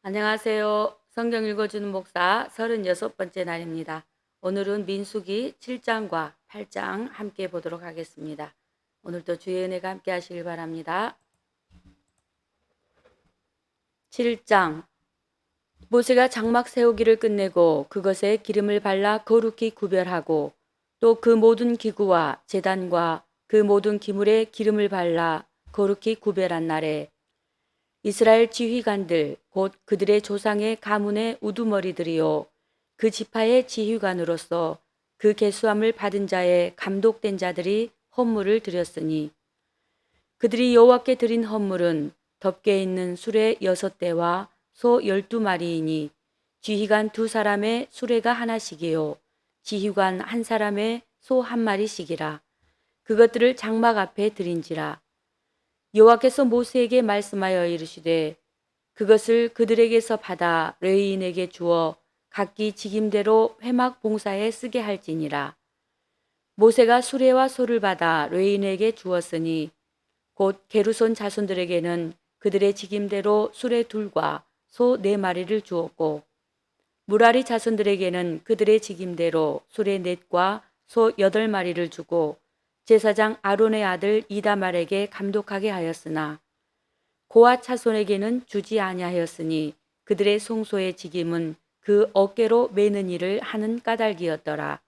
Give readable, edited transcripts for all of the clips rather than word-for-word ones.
안녕하세요. 성경 읽어주는 목사 36번째 날입니다. 오늘은 민수기 7장과 8장 함께 보도록 하겠습니다. 오늘도 주의 은혜가 함께 하시길 바랍니다. 7장. 모세가 장막 세우기를 끝내고 그것에 기름을 발라 거룩히 구별하고 또 그 모든 기구와 제단과 그 모든 기물에 기름을 발라 거룩히 구별한 날에 이스라엘 지휘관들 곧 그들의 조상의 가문의 우두머리들이요 그 지파의 지휘관으로서 그 계수함을 받은 자의 감독된 자들이 헌물을 드렸으니 그들이 여호와께 드린 헌물은 덮개 있는 수레 6대와 소 12마리이니 지휘관 2사람의 수레가 하나씩이요 지휘관 1사람의 소 1마리씩이라 그것들을 장막 앞에 드린지라. 여호와께서 모세에게 말씀하여 이르시되 그것을 그들에게서 받아 레위인에게 주어 각기 직임대로 회막 봉사에 쓰게 할지니라. 모세가 수레와 소를 받아 레위인에게 주었으니 곧 게르손 자손들에게는 그들의 직임대로 수레 2과 소 4마리를 주었고 무라리 자손들에게는 그들의 직임대로 수레 4과 소 8마리를 주고 제사장 아론의 아들 이다말에게 감독하게 하였으나 고앗 자손에게는 주지 아니하였으니 그들의 송소의 직임은 그 어깨로 매는 일을 하는 까닭이었더라.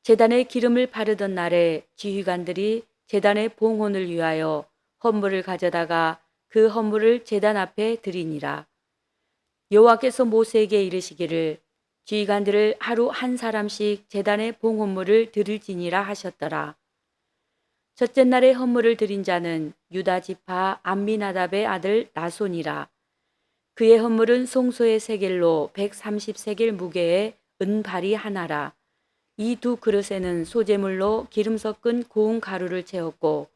제단에 기름을 바르던 날에 지휘관들이 제단의 봉헌을 위하여 헌물을 가져다가 그 헌물을 제단 앞에 드리니라. 여호와께서 모세에게 이르시기를 지휘관들을 하루 1사람씩 제단의 봉헌물을 드릴지니라 하셨더라. 첫째 날에 헌물을 드린 자는 유다 지파 암미나답의 아들 나손이라. 그의 헌물은 송소의 세겔로 130세겔 무게의 은발이 하나라. 이 2그릇에는 소재물로 기름 섞은 고운 가루를 채웠고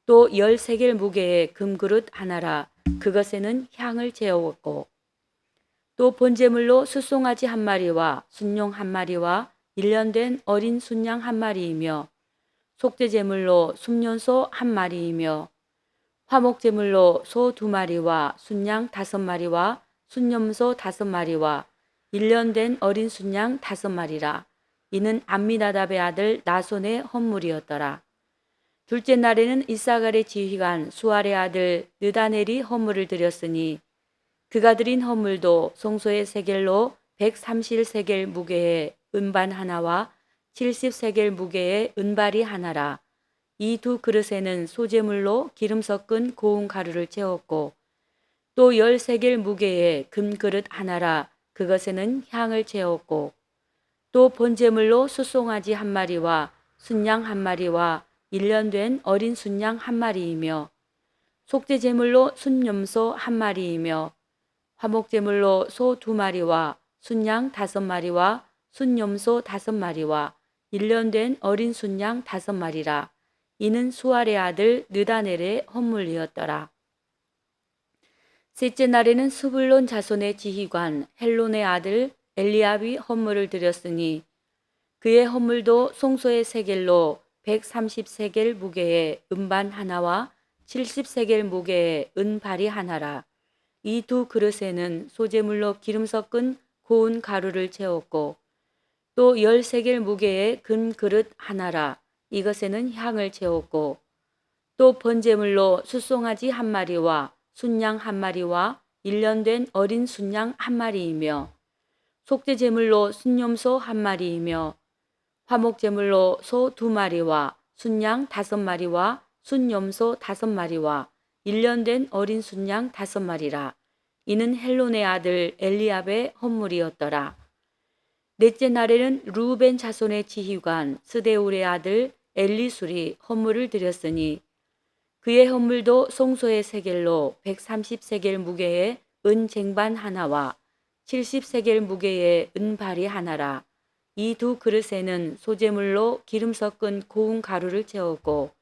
또 10세겔 무게의 금그릇 하나라. 그것에는 향을 채웠고 또 번제물로 숫송아지 1마리와 순용 1마리와 1년 된 어린 순양 1마리이며 속죄제물로 순년소 1마리이며 화목제물로 소 2마리와 순양 5마리와 순염소 5마리와 1년 된 어린 순양 5마리라. 이는 암미나답의 아들 나손의 헌물이었더라. 둘째 날에는 이사갈의 지휘관 수알의 아들 느다넬이 헌물을 드렸으니 그가 드린 헌물도 송소의 세겔로 130세겔 무게의 은반 하나와 70세겔 무게의 은발이 하나라. 이 2그릇에는 소재물로 기름 섞은 고운 가루를 채웠고 또 10세겔 무게의 금그릇 하나라. 그것에는 향을 채웠고 또 번제물로 숫송아지 1마리와 순양 1마리와 1년 된 어린 순양 1마리이며 속죄제물로 순염소 1마리이며 화목제물로 소 2마리와 순양 5마리와 순염소 5마리와 1년 된 어린 순양 5마리라. 이는 수알의 아들 느다넬의 헌물이었더라. 셋째 날에는 스불론 자손의 지휘관 헬론의 아들 엘리압이 헌물을 드렸으니 그의 헌물도 송소의 세겔로 130세겔 무게의 은반 하나와 70세겔 무게의 은발이 하나라. 이 2그릇에는 소재물로 기름 섞은 고운 가루를 채웠고 또 10세겔 무게의 금그릇 하나라. 이것에는 향을 채웠고 또 번제물로 숫송아지 1마리와 순양 1마리와 1년 된 어린 순양 1마리이며 속죄제물로 순염소 1마리이며 화목제물로 소 2마리와 순양 5마리와 순염소 5마리와 1년 된 어린 순양 5마리라. 이는 헬론의 아들 엘리압의 헌물이었더라. 넷째 날에는 루벤 자손의 지휘관 스데울의 아들 엘리술이 헌물을 드렸으니 그의 헌물도 송소의 세겔로 130세겔 무게의 은쟁반 하나와 70세겔 무게의 은발이 하나라. 이 2그릇에는 소재물로 기름 섞은 고운 가루를 채웠고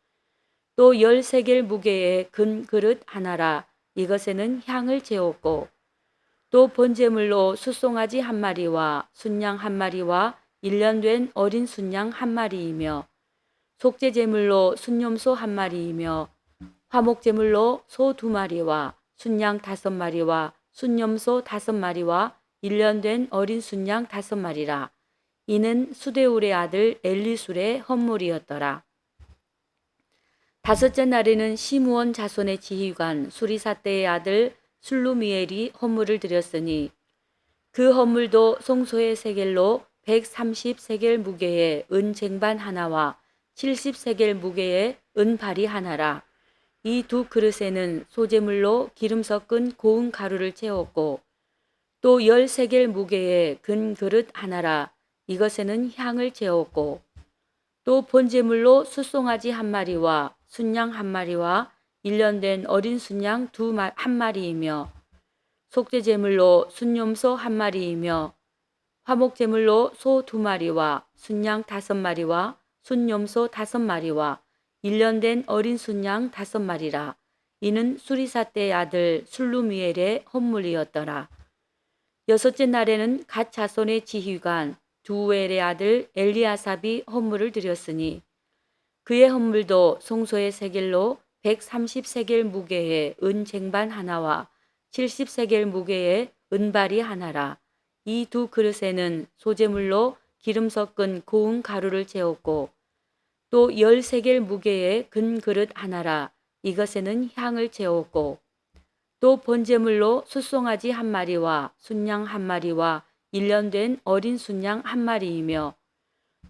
또 10세겔 무게의 금그릇 하나라. 이것에는 향을 채웠고 또 번제물로 숫송아지 1마리와 순양 1마리와 1년 된 어린 순양 1마리이며 속죄제물로 순염소 1마리이며 화목제물로 소 2마리와 순양 5마리와 순염소 5마리와 1년 된 어린 순양 5마리라. 이는 수데울의 아들 엘리술의 헌물이었더라. 다섯째 날에는 시므온 자손의 지휘관 수리사대의 아들 술루미엘이 헌물을 드렸으니 그 헌물도 송소의 세겔로 130세겔 무게의 은 쟁반 하나와 70세겔 무게의 은발이 하나라. 이 두 그릇에는 소재물로 기름 섞은 고운 가루를 채웠고 또 10세겔 무게의 근 그릇 하나라. 이것에는 향을 채웠고 또 번제물로 숫송아지 1마리와 순양 1마리와 1년 된 어린 순양 1마리이며 속죄제물로 순염소 1마리이며 화목제물로 소 2마리와 순양 5마리와 순염소 5마리와 1년 된 어린 순양 5마리라. 이는 수리사대의 아들 술루미엘의 헌물이었더라. 여섯째 날에는 갓 자손의 지휘관 두우엘의 아들 엘리아삽이 헌물을 드렸으니 그의 헌물도 송소의 세겔로 130세겔 무게의 은 쟁반 하나와 70세겔 무게의 은발이 하나라. 이 두 그릇에는 소재물로 기름 섞은 고운 가루를 채웠고 또 10세겔 무게의 근 그릇 하나라. 이것에는 향을 채웠고 또 번제물로 숫송아지 1마리와 순양 1마리와 1년 된 어린 순양 1마리이며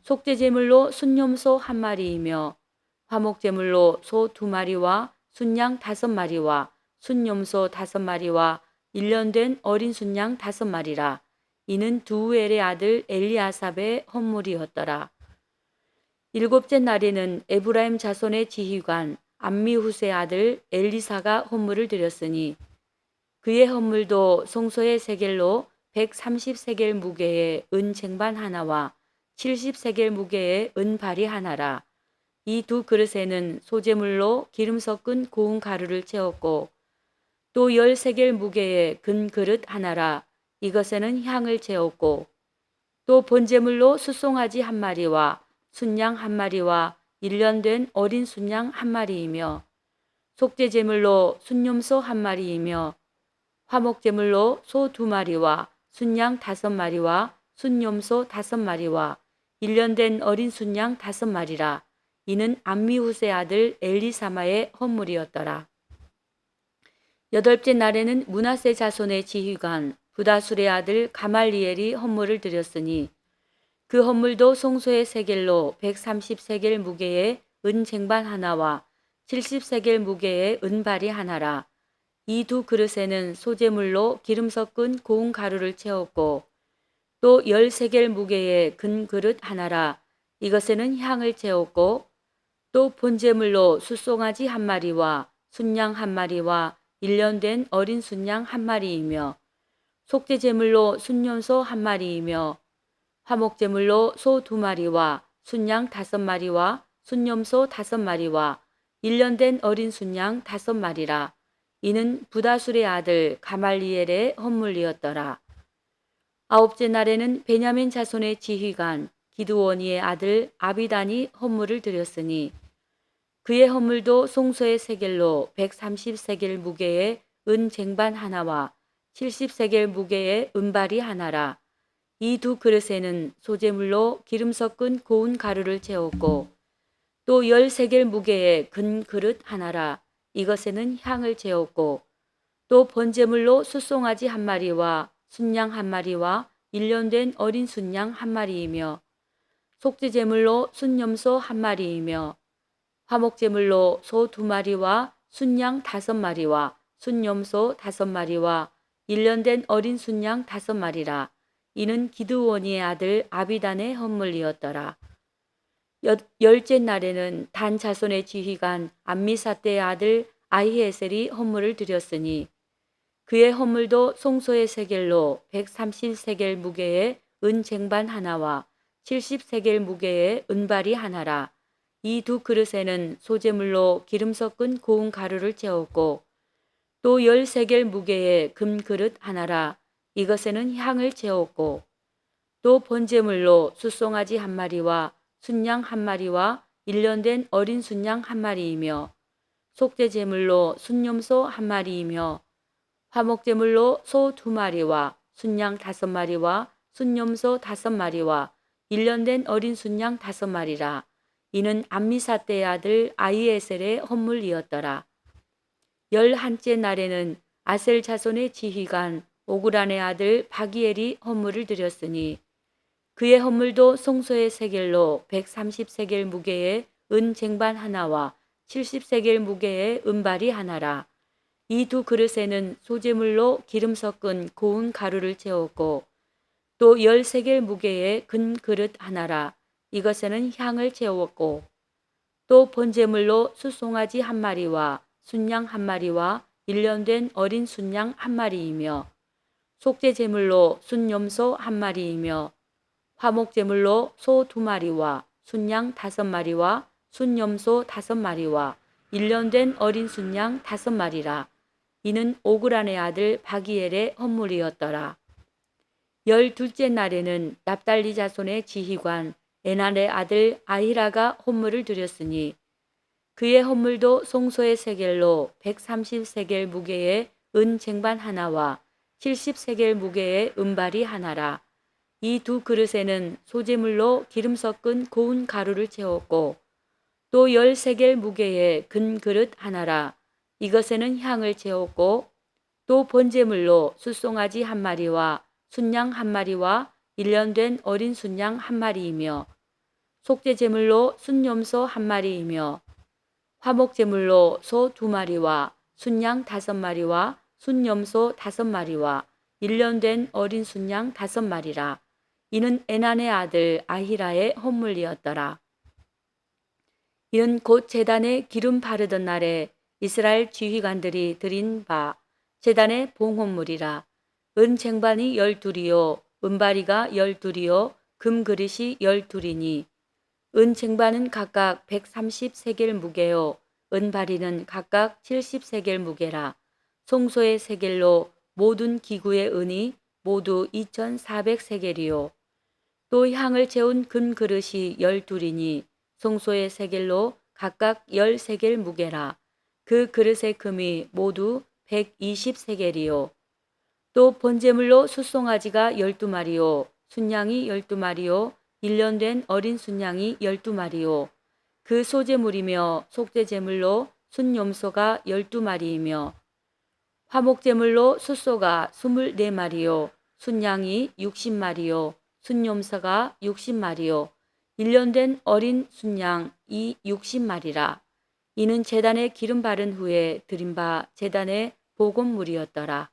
속죄제물로 순염소 1마리이며 화목제물로 소 2마리와 순양 5마리와 순염소 5마리와 1년 된 어린 순양 5마리라. 이는 두우엘의 아들 엘리아삽의 헌물이었더라. 일곱째 날에는 에브라임 자손의 지휘관 암미후스의 아들 엘리사가 헌물을 드렸으니 그의 헌물도 송소의 세겔로 130세겔 무게의 은 쟁반 하나와 70세겔 무게의 은발이 하나라. 이 두 그릇에는 소재물로 기름 섞은 고운 가루를 채웠고 또 10세겔 무게의 근 그릇 하나라. 이것에는 향을 채웠고 또 번제물로 숫송아지 1마리와 순양 1마리와 1년 된 어린 순양 1마리이며 속죄제물로 순염소 1마리이며 화목제물로 소 2마리와 순양 5마리와 순염소 5마리와 1년 된 어린 순양 5마리라. 이는 암미후스의 아들 엘리사마의 헌물이었더라. 여덟째 날에는 므낫세 자손의 지휘관 부다술의 아들 가말리엘이 헌물을 드렸으니 그 헌물도 송소의 세겔로 130세겔 무게의 은 쟁반 하나와 70세겔 무게의 은발이 하나라. 이 두 그릇에는 소재물로 기름 섞은 고운 가루를 채웠고 또 10세겔 무게의 근 그릇 하나라. 이것에는 향을 채웠고 또 번제물로 숫송아지 1마리와 순양 1마리와 1년 된 어린 순양 1마리이며 속죄제물로 순염소 1마리이며 화목제물로 소 2마리와 순양 5마리와 순염소 5마리와 1년 된 어린 순양 5마리라. 이는 부다술의 아들 가말리엘의 헌물이었더라. 아홉째 날에는 베냐민 자손의 지휘관 기드오니의 아들 아비단이 헌물을 드렸으니 그의 헌물도 송소의 세겔로 130세겔 무게의 은 쟁반 하나와 70세겔 무게의 은발이 하나라. 이 두 그릇에는 소재물로 기름 섞은 고운 가루를 채웠고 또 10세겔 무게의 근 그릇 하나라. 이것에는 향을 채웠고 또 번제물로 숫송아지 1마리와 순양 1마리와 1년 된 어린 순양 1마리이며 속죄제물로 순염소 1마리이며 화목제물로 소 2마리와 순양 5마리와 순염소 5마리와 1년 된 어린 순양 5마리라. 이는 기드오니의 아들 아비단의 헌물이었더라. 열째 날에는 단 자손의 지휘관 암미사대의 아들 아히에셀이 헌물을 드렸으니 그의 헌물도 송소의 세겔로 130세겔 무게의 은 쟁반 하나와 70세겔 무게의 은발이 하나라. 이 두 그릇에는 소재물로 기름 섞은 고운 가루를 채웠고 또 10세겔 무게의 금 그릇 하나라. 이것에는 향을 채웠고 또 번제물로 숫송아지 1마리와 순양 1마리와 1년 된 어린 순양 1마리이며 속죄제물로 순염소 1마리이며 화목제물로 소 2마리와 순양 5마리와 순염소 5마리와 1년 된 어린 순양 5마리라. 이는 암미사대의 아들 아히에셀의 헌물이었더라. 11째 날에는 아셀 자손의 지휘관 오그란의 아들 바기엘이 헌물을 드렸으니 그의 헌물도 송소의 세겔로 130세겔 무게의 은 쟁반 하나와 70세겔 무게의 은발이 하나라. 이 두 그릇에는 소재물로 기름 섞은 고운 가루를 채웠고 또 10세겔 무게의 근 그릇 하나라. 이것에는 향을 채웠고 또 번제물로 숫송아지 1마리와 순양 1마리와 1년 된 어린 순양 1마리이며 속죄 제물로 순염소 1마리이며 화목제물로 소 2마리와 순양 5마리와 순염소 5마리와 1년 된 어린 순양 5마리라. 이는 오그란의 아들 바기엘의 헌물이었더라. 12째 날에는 납달리 자손의 지휘관 에난의 아들 아히라가 헌물을 드렸으니 그의 헌물도 송소의 세겔로 130세겔 무게의 은 쟁반 하나와 70세겔 무게의 은발이 하나라. 이 두 그릇에는 소재물로 기름 섞은 고운 가루를 채웠고 또 10세겔 무게의 근 그릇 하나라. 이것에는 향을 채웠고 또 번제물로 숫송아지 1마리와 순양 1마리와 1년 된 어린 순양 1마리이며 속죄 제물로 순염소 1마리이며 화목제물로 소 2마리와 순양 5마리와 순염소 5마리와 1년 된 어린 순양 5마리라. 이는 에난의 아들 아히라의 헌물이었더라. 이는 곧 제단에 기름 바르던 날에 이스라엘 지휘관들이 드린 바 제단의 봉헌물이라. 은 쟁반이 12이요 은바리가 12이요 금그릇이 12이니 은 쟁반은 각각 130세겔 무게요 은바리는 각각 70세겔 무게라. 송소의 세겔로 모든 기구의 은이 모두 2400세겔이요 또 향을 채운 금 그릇이 12이니 송소의 세겔로 각각 10세겔 무게라. 그 그릇의 금이 모두 120세겔이요 또 번제물로 숫송아지가 12마리요 순양이 12마리요 1년 된 어린 순양이 12마리요 그 소제물이며 속죄제물로 순염소가 12마리이며 화목제물로 숫소가 24마리요 순양이 60마리요 순염소가 60마리요 1년 된 어린 순양이 60마리라. 이는 제단에 기름 바른 후에 드린 바 제단의 복음물이었더라.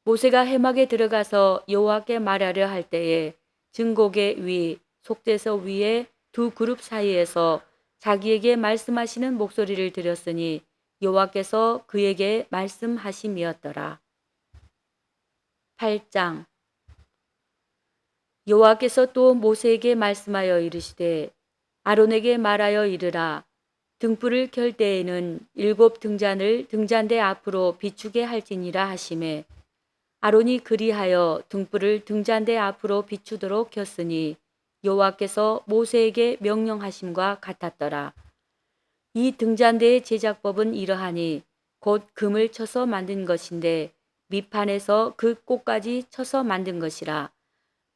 모세가 회막에 들어가서 여호와께 말하려 할 때에 증거계 위 속죄서 위에 두 그룹 사이에서 자기에게 말씀하시는 목소리를 들었으니 여호와께서 그에게 말씀하심이었더라. 8장 여호와께서 또 모세에게 말씀하여 이르시되 아론에게 말하여 이르라. 등불을 켤 때에는 7 등잔을 등잔대 앞으로 비추게 할지니라 하시매 아론이 그리하여 등불을 등잔대 앞으로 비추도록 켰으니 여호와께서 모세에게 명령하심과 같았더라. 이 등잔대의 제작법은 이러하니 곧 금을 쳐서 만든 것인데 밑판에서 그 꼭까지 쳐서 만든 것이라.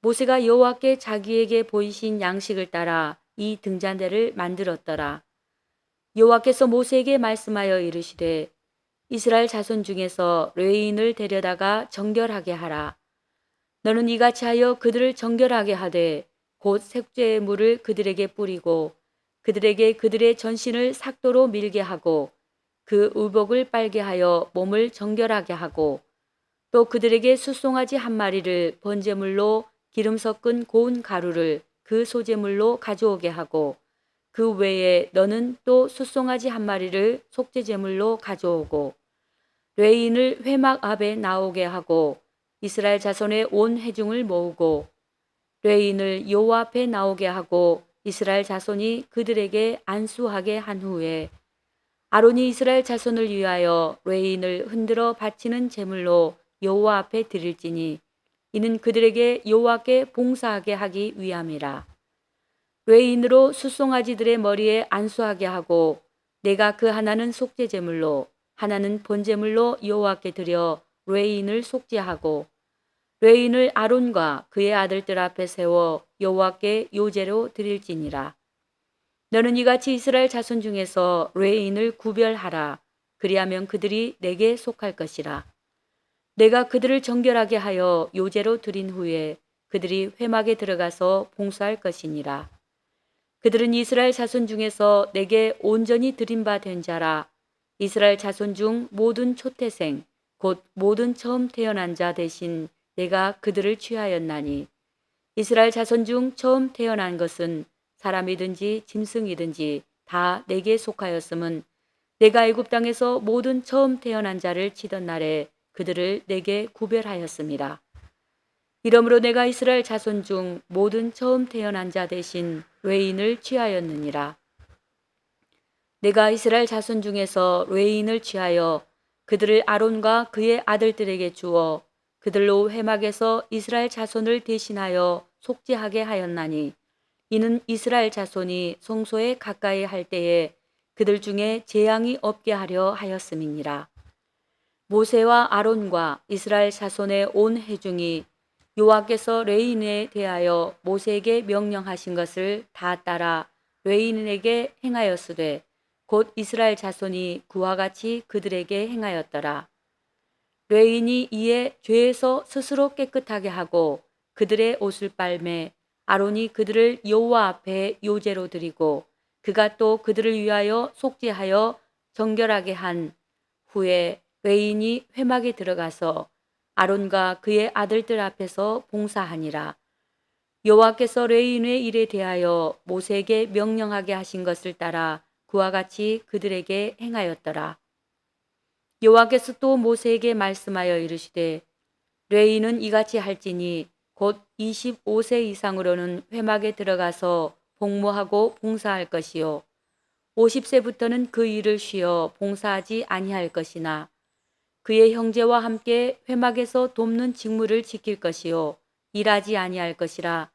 모세가 여호와께 자기에게 보이신 양식을 따라 이 등잔대를 만들었더라. 여호와께서 모세에게 말씀하여 이르시되 이스라엘 자손 중에서 레위인을 데려다가 정결하게 하라. 너는 이같이 하여 그들을 정결하게 하되 곧 색죄의 물을 그들에게 뿌리고 그들에게 그들의 전신을 삭도로 밀게 하고 그 의복을 빨게 하여 몸을 정결하게 하고 또 그들에게 숫송아지 1마리를 번제물로 기름 섞은 고운 가루를 그 소제물로 가져오게 하고 그 외에 너는 또 숫송아지 1마리를 속죄제물로 가져오고 레위인을 회막 앞에 나오게 하고 이스라엘 자손의 온 회중을 모으고 레위인을 여호와 앞에 나오게 하고 이스라엘 자손이 그들에게 안수하게 한 후에 아론이 이스라엘 자손을 위하여 레위인을 흔들어 바치는 제물로 여호와 앞에 드릴지니 이는 그들에게 여호와께 봉사하게 하기 위함이라. 레위인으로 숫송아지들의 머리에 안수하게 하고 내가 그 하나는 속죄제물로 하나는 번제물로 여호와께 드려 레인을 속죄하고 레인을 아론과 그의 아들들 앞에 세워 여호와께 요제로 드릴지니라. 너는 이같이 이스라엘 자손 중에서 레인을 구별하라. 그리하면 그들이 내게 속할 것이라. 내가 그들을 정결하게 하여 요제로 드린 후에 그들이 회막에 들어가서 봉사할 것이니라. 그들은 이스라엘 자손 중에서 내게 온전히 드린 바 된 자라. 이스라엘 자손 중 모든 초태생 곧 모든 처음 태어난 자 대신 내가 그들을 취하였나니 이스라엘 자손 중 처음 태어난 것은 사람이든지 짐승이든지 다 내게 속하였음은 내가 애굽 땅에서 모든 처음 태어난 자를 치던 날에 그들을 내게 구별하였습니다. 이러므로 내가 이스라엘 자손 중 모든 처음 태어난 자 대신 외인을 취하였느니라. 내가 이스라엘 자손 중에서 외인을 취하여 그들을 아론과 그의 아들들에게 주어 그들로 회막에서 이스라엘 자손을 대신하여 속죄하게 하였나니 이는 이스라엘 자손이 성소에 가까이 할 때에 그들 중에 재앙이 없게 하려 하였음이니라. 모세와 아론과 이스라엘 자손의 온 회중이 여호와께서 레인에 대하여 모세에게 명령하신 것을 다 따라 레인에게 행하였으되 곧 이스라엘 자손이 그와 같이 그들에게 행하였더라. 레인이 이에 죄에서 스스로 깨끗하게 하고 그들의 옷을 빨매 아론이 그들을 여호와 앞에 요제로 드리고 그가 또 그들을 위하여 속죄하여 정결하게 한 후에 레인이 회막에 들어가서 아론과 그의 아들들 앞에서 봉사하니라. 여호와께서 레인의 일에 대하여 모세에게 명령하게 하신 것을 따라 그와 같이 그들에게 행하였더라. 여호와께서 또 모세에게 말씀하여 이르시되 레인은 이같이 할지니 곧 25세 이상으로는 회막에 들어가서 복무하고 봉사할 것이요 50세부터는 그 일을 쉬어 봉사하지 아니할 것이나 그의 형제와 함께 회막에서 돕는 직무를 지킬 것이요 일하지 아니할 것이라.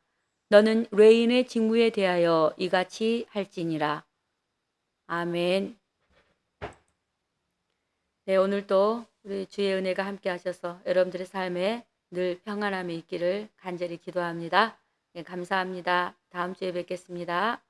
너는 레인의 직무에 대하여 이같이 할지니라. 아멘. 네, 오늘도 우리 주의 은혜가 함께 하셔서 여러분들의 삶에 늘 평안함이 있기를 간절히 기도합니다. 네, 감사합니다. 다음 주에 뵙겠습니다.